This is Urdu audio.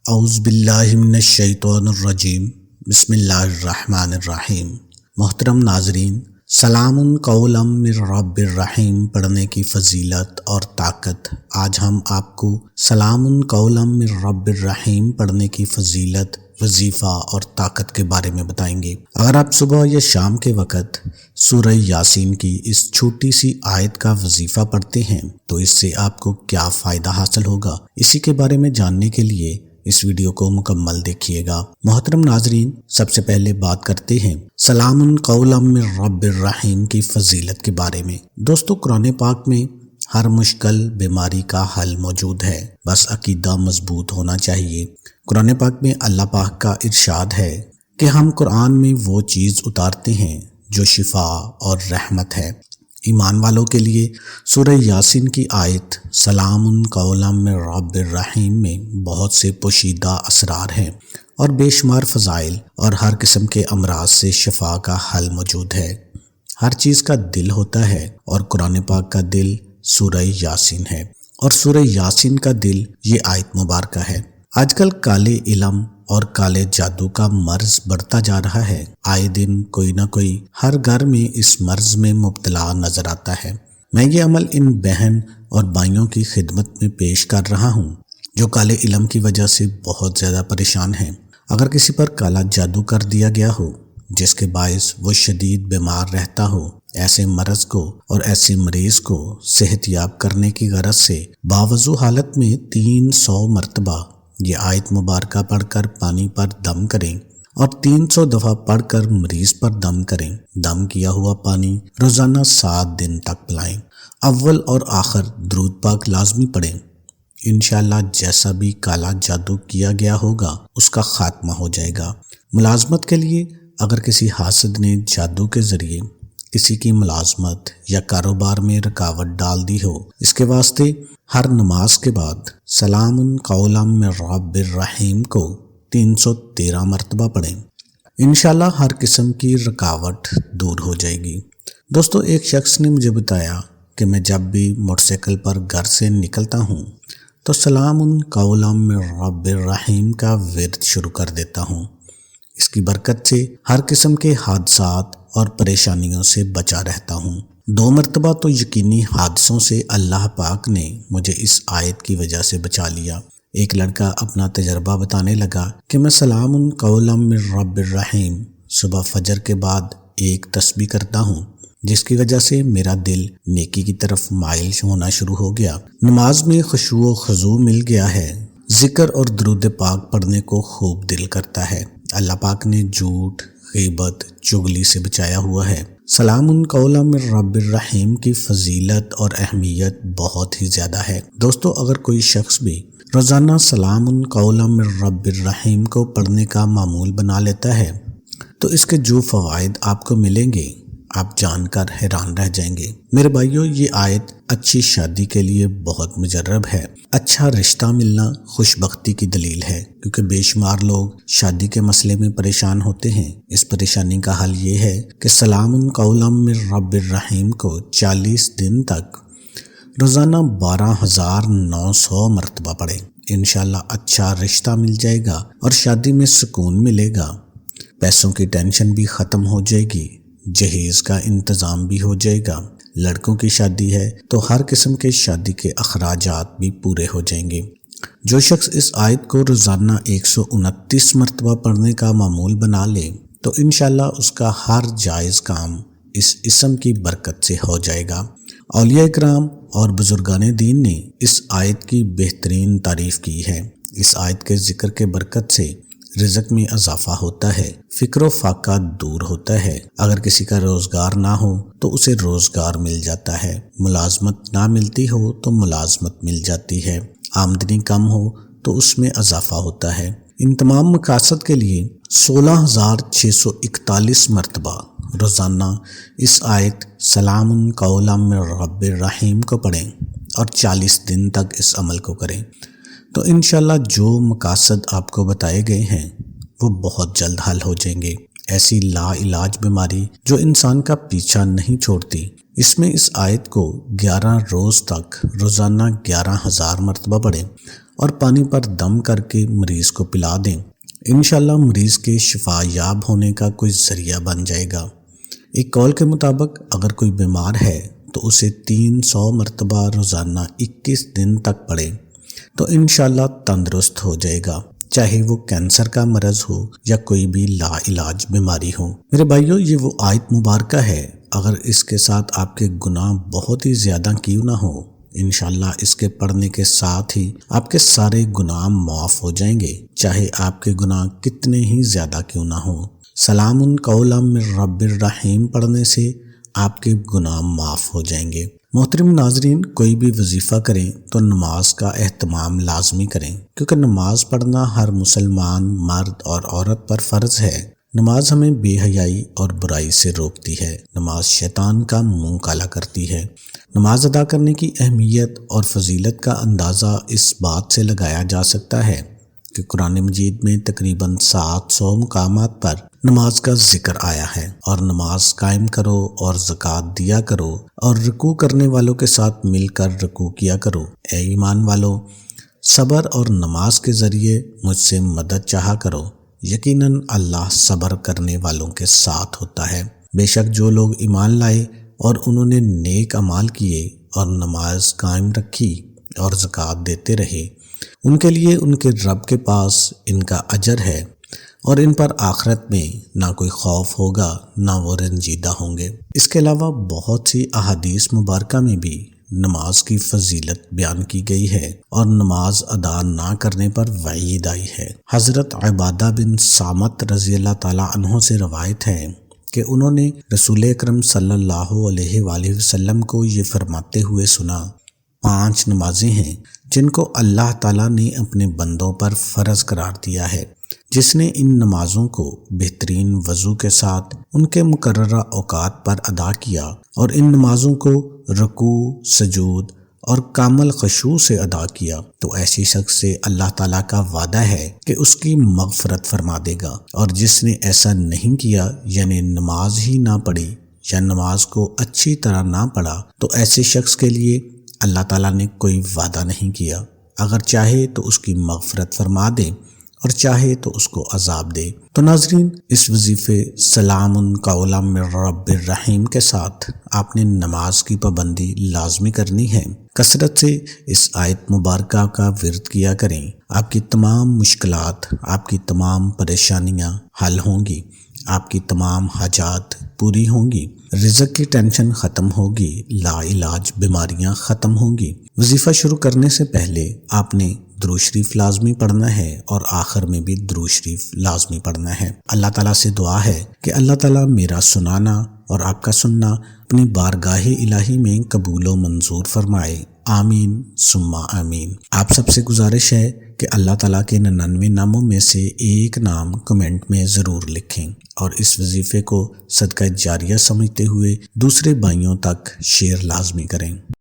اعوذ باللہ من الشیطان الرجیم بسم اللہ الرحمن الرحیم۔ محترم ناظرین، سلام قولا من رب الرحیم پڑھنے کی فضیلت اور طاقت آج ہم آپ کو سلام قولا من رب الرحیم پڑھنے کی فضیلت، وظیفہ اور طاقت کے بارے میں بتائیں گے۔ اگر آپ صبح یا شام کے وقت سورہ یاسین کی اس چھوٹی سی آیت کا وظیفہ پڑھتے ہیں تو اس سے آپ کو کیا فائدہ حاصل ہوگا، اسی کے بارے میں جاننے کے لیے اس ویڈیو کو مکمل دیکھیے گا۔ محترم ناظرین، سب سے پہلے بات کرتے ہیں سلام قولا من رب الرحیم کی فضیلت کے بارے میں۔ دوستو، قرآن پاک میں ہر مشکل بیماری کا حل موجود ہے، بس عقیدہ مضبوط ہونا چاہیے۔ قرآن پاک میں اللہ پاک کا ارشاد ہے کہ ہم قرآن میں وہ چیز اتارتے ہیں جو شفا اور رحمت ہے۔ ایمان والوں کے لیے سورہ یاسین کی آیت سلام قولا من رب الرحیم میں بہت سے پوشیدہ اسرار ہیں اور بے شمار فضائل اور ہر قسم کے امراض سے شفا کا حل موجود ہے۔ ہر چیز کا دل ہوتا ہے اور قرآن پاک کا دل سورہ یاسین ہے، اور سورہ یاسین کا دل یہ آیت مبارکہ ہے۔ آج کل کالے علم اور کالے جادو کا مرض بڑھتا جا رہا ہے۔ آئے دن کوئی نہ کوئی ہر گھر میں اس مرض میں مبتلا نظر آتا ہے۔ میں یہ عمل ان بہن اور بھائیوں کی خدمت میں پیش کر رہا ہوں جو کالے علم کی وجہ سے بہت زیادہ پریشان ہیں۔ اگر کسی پر کالا جادو کر دیا گیا ہو جس کے باعث وہ شدید بیمار رہتا ہو، ایسے مرض کو اور ایسے مریض کو صحت یاب کرنے کی غرض سے باوضو حالت میں 300 مرتبہ یہ آیت مبارکہ پڑھ کر پانی پر دم کریں اور 300 دفعہ پڑھ کر مریض پر دم کریں۔ دم کیا ہوا پانی روزانہ 7 دن تک پلائیں۔ اول اور آخر درود پاک لازمی پڑھیں۔ انشاءاللہ جیسا بھی کالا جادو کیا گیا ہوگا اس کا خاتمہ ہو جائے گا۔ ملازمت کے لیے اگر کسی حاسد نے جادو کے ذریعے کسی کی ملازمت یا کاروبار میں رکاوٹ ڈال دی ہو، اس کے واسطے ہر نماز کے بعد سلام قولا من رب الرحیم کو 313 مرتبہ پڑھیں۔ انشاءاللہ ہر قسم کی رکاوٹ دور ہو جائے گی۔ دوستو، ایک شخص نے مجھے بتایا کہ میں جب بھی موٹر سائیکل پر گھر سے نکلتا ہوں تو سلام قولا من رب الرحیم کا ورد شروع کر دیتا ہوں۔ اس کی برکت سے ہر قسم کے حادثات اور پریشانیوں سے بچا رہتا ہوں۔ 2 مرتبہ تو یقینی حادثوں سے اللہ پاک نے مجھے اس آیت کی وجہ سے بچا لیا۔ ایک لڑکا اپنا تجربہ بتانے لگا کہ میں سلام قولا من رب الرحیم صبح فجر کے بعد ایک تسبیح کرتا ہوں، جس کی وجہ سے میرا دل نیکی کی طرف مائل ہونا شروع ہو گیا۔ نماز میں خشوع و خضوع مل گیا ہے۔ ذکر اور درود پاک پڑھنے کو خوب دل کرتا ہے۔ اللہ پاک نے جھوٹ، غیبت، چغلی سے بچایا ہوا ہے۔ سلام قولا من رب الرحیم کی فضیلت اور اہمیت بہت ہی زیادہ ہے۔ دوستو، اگر کوئی شخص بھی روزانہ سلام قولا من رب الرحیم کو پڑھنے کا معمول بنا لیتا ہے تو اس کے جو فوائد آپ کو ملیں گے آپ جان کر حیران رہ جائیں گے۔ میرے بھائیو، یہ آیت اچھی شادی کے لیے بہت مجرب ہے۔ اچھا رشتہ ملنا خوش بختی کی دلیل ہے، کیونکہ بے شمار لوگ شادی کے مسئلے میں پریشان ہوتے ہیں۔ اس پریشانی کا حل یہ ہے کہ سلام قولا من رب الرحیم کو 40 دن تک روزانہ 12,900 مرتبہ پڑھیں۔ انشاءاللہ اچھا رشتہ مل جائے گا اور شادی میں سکون ملے گا، پیسوں کی ٹینشن بھی ختم ہو جائے گی، جہیز کا انتظام بھی ہو جائے گا۔ لڑکوں کی شادی ہے تو ہر قسم کے شادی کے اخراجات بھی پورے ہو جائیں گے۔ جو شخص اس آیت کو روزانہ 129 مرتبہ پڑھنے کا معمول بنا لے تو انشاءاللہ اس کا ہر جائز کام اس اسم کی برکت سے ہو جائے گا۔ اولیاء کرام اور بزرگان دین نے اس آیت کی بہترین تعریف کی ہے۔ اس آیت کے ذکر کے برکت سے رزق میں اضافہ ہوتا ہے، فکر و فاقہ دور ہوتا ہے۔ اگر کسی کا روزگار نہ ہو تو اسے روزگار مل جاتا ہے، ملازمت نہ ملتی ہو تو ملازمت مل جاتی ہے، آمدنی کم ہو تو اس میں اضافہ ہوتا ہے۔ ان تمام مقاصد کے لیے 16,641 مرتبہ روزانہ اس آیت سلام قولا من رب الرحیم کو پڑھیں اور 40 دن تک اس عمل کو کریں تو انشاءاللہ جو مقاصد آپ کو بتائے گئے ہیں وہ بہت جلد حل ہو جائیں گے۔ ایسی لا علاج بیماری جو انسان کا پیچھا نہیں چھوڑتی، اس میں اس آیت کو 11 روز تک روزانہ 11,000 مرتبہ پڑھیں اور پانی پر دم کر کے مریض کو پلا دیں، انشاءاللہ مریض کے شفا یاب ہونے کا کوئی ذریعہ بن جائے گا۔ ایک قول کے مطابق اگر کوئی بیمار ہے تو اسے 300 مرتبہ روزانہ 21 دن تک پڑھے تو انشاءاللہ تندرست ہو جائے گا، چاہے وہ کینسر کا مرض ہو یا کوئی بھی لا علاج بیماری ہو۔ میرے بھائیو، یہ وہ آیت مبارکہ ہے، اگر اس کے ساتھ آپ کے گناہ بہت ہی زیادہ کیوں نہ ہو، انشاءاللہ اس کے پڑھنے کے ساتھ ہی آپ کے سارے گناہ معاف ہو جائیں گے، چاہے آپ کے گناہ کتنے ہی زیادہ کیوں نہ ہو۔ سلام قولا من رب الرحیم پڑھنے سے آپ کے گناہ معاف ہو جائیں گے۔ محترم ناظرین، کوئی بھی وظیفہ کریں تو نماز کا اہتمام لازمی کریں، کیونکہ نماز پڑھنا ہر مسلمان مرد اور عورت پر فرض ہے۔ نماز ہمیں بے حیائی اور برائی سے روکتی ہے، نماز شیطان کا منہ کالا کرتی ہے۔ نماز ادا کرنے کی اہمیت اور فضیلت کا اندازہ اس بات سے لگایا جا سکتا ہے کہ قرآن مجید میں تقریباً 700 مقامات پر نماز کا ذکر آیا ہے، اور نماز قائم کرو اور زکوٰۃ دیا کرو اور رکوع کرنے والوں کے ساتھ مل کر رکوع کیا کرو۔ اے ایمان والو، صبر اور نماز کے ذریعے مجھ سے مدد چاہا کرو، یقیناً اللہ صبر کرنے والوں کے ساتھ ہوتا ہے۔ بے شک جو لوگ ایمان لائے اور انہوں نے نیک اعمال کیے اور نماز قائم رکھی اور زکوٰۃ دیتے رہے، ان کے لیے ان کے رب کے پاس ان کا اجر ہے، اور ان پر آخرت میں نہ کوئی خوف ہوگا نہ وہ رنجیدہ ہوں گے۔ اس کے علاوہ بہت سی احادیث مبارکہ میں بھی نماز کی فضیلت بیان کی گئی ہے اور نماز ادا نہ کرنے پر وعید آئی ہے۔ حضرت عبادہ بن صامت رضی اللہ تعالیٰ عنہ سے روایت ہے کہ انہوں نے رسول اکرم صلی اللہ علیہ وآلہ وسلم کو یہ فرماتے ہوئے سنا، 5 نمازیں ہیں جن کو اللہ تعالیٰ نے اپنے بندوں پر فرض قرار دیا ہے، جس نے ان نمازوں کو بہترین وضو کے ساتھ ان کے مقررہ اوقات پر ادا کیا اور ان نمازوں کو رکوع، سجود اور کامل خشوع سے ادا کیا، تو ایسی شخص سے اللہ تعالیٰ کا وعدہ ہے کہ اس کی مغفرت فرما دے گا، اور جس نے ایسا نہیں کیا، یعنی نماز ہی نہ پڑھی یا نماز کو اچھی طرح نہ پڑھا، تو ایسے شخص کے لیے اللہ تعالیٰ نے کوئی وعدہ نہیں کیا، اگر چاہے تو اس کی مغفرت فرما دے اور چاہے تو اس کو عذاب دے۔ تو ناظرین، اس وظیفے سلام قولا من رب الرحیم کے ساتھ آپ نے نماز کی پابندی لازمی کرنی ہے۔ کثرت سے اس آیت مبارکہ کا ورد کیا کریں، آپ کی تمام مشکلات، آپ کی تمام پریشانیاں حل ہوں گی، آپ کی تمام حاجات پوری ہوں گی، رزق کی ٹینشن ختم ہوگی، لا علاج بیماریاں ختم ہوں گی۔ وظیفہ شروع کرنے سے پہلے آپ نے درود شریف لازمی پڑھنا ہے اور آخر میں بھی درود شریف لازمی پڑھنا ہے۔ اللہ تعالیٰ سے دعا ہے کہ اللہ تعالیٰ میرا سنانا اور آپ کا سننا اپنی بارگاہ الہی میں قبول و منظور فرمائے، آمین ثم آمین۔ آپ سب سے گزارش ہے کہ اللہ تعالیٰ کے 99 ناموں میں سے ایک نام کمنٹ میں ضرور لکھیں، اور اس وظیفے کو صدقہ جاریہ سمجھتے ہوئے دوسرے بھائیوں تک شیئر لازمی کریں۔